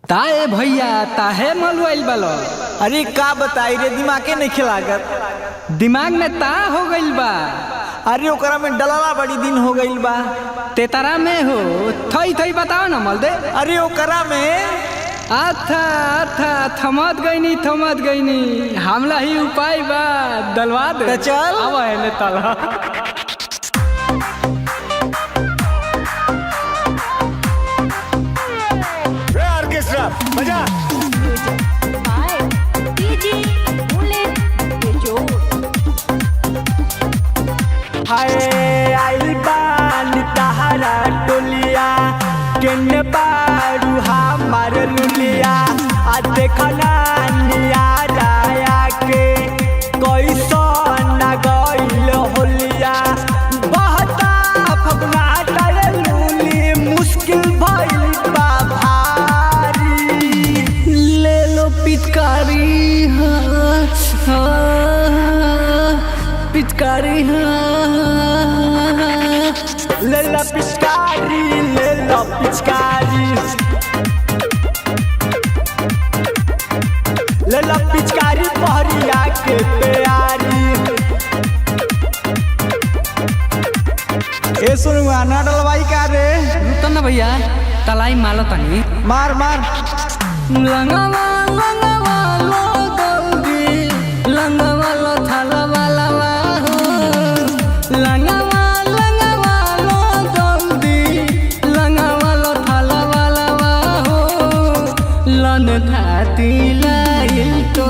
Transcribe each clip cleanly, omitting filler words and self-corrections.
ताए भैया ताहे मलवाइल बालो। अरे का बताई रे, दिमागे नहीं खिलागत। दिमाग में ता हो गइल बा। अरे ओकरा में डलला बड़ी दिन हो गइल बा। तेतरा में हो थई थई बताओ ना मल दे। अरे ओकरा में आथा आथा थमत गईनी हमला ही उपाय बा दलवा दे। चल अब है तला मजा हाय आई बान तहरा टोलिया केने बारू हमार लुलिया आ देखना नियारा के कैसन ना गइल होलिया बहता फगना डाले लुली मुश्किल भइल बा भारी ले लो पिचकारी पिचकारी ले ला पिचकारी ले ला पिचकारी ले ला पिचकारी पहरिया के प्यारी। ए सुनुआ ना डलवाई का रे। रुतो ना भैया तलाई मालो तनी मार मार लंगवा लंगवा लो दौड़ी लंगवा लो थाला वाला हो लंगवा लंगवा लो दौड़ी लंगवा लो थाला वाला हो लन थाती लाइल तो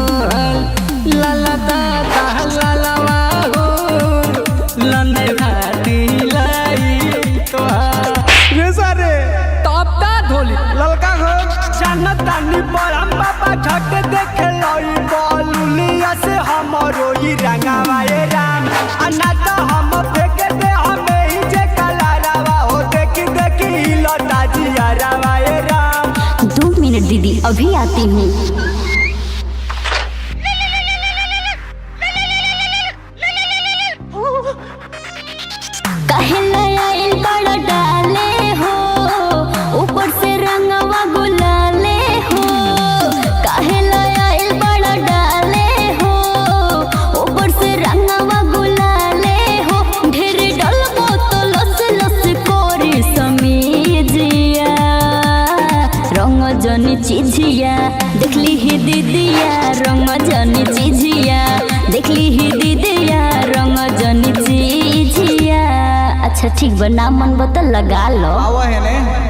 लाला दादा लाला हो लन थाती लाइल तो रे सारे तब ता धोली ललका हो जानतानी बड़म बाबा झट देख लई बलुलिया से हमरो ई रंगावा ए राम अन्ना तो हम फेंक दे हमें ही जे कलारावा हो देख देखी लता जिया रावा ए राम। 2 मिनट दीदी अभी आती हूँ। डाले हो ऊपर से रंगवा गुलाले हो काहे लायल बड़ा डाले हो ऊपर से रंगवा गुलाले हो ढेर डलबो तो लस लस कोरी समीजिया रंग जनी चिझिया देखली ही दीदिया रंग जनी चिझिया देखली ही दीदिया रंग जनी चिझिया। अच्छा ठीक बा, नाम मन बता लगा लो। आवा है ने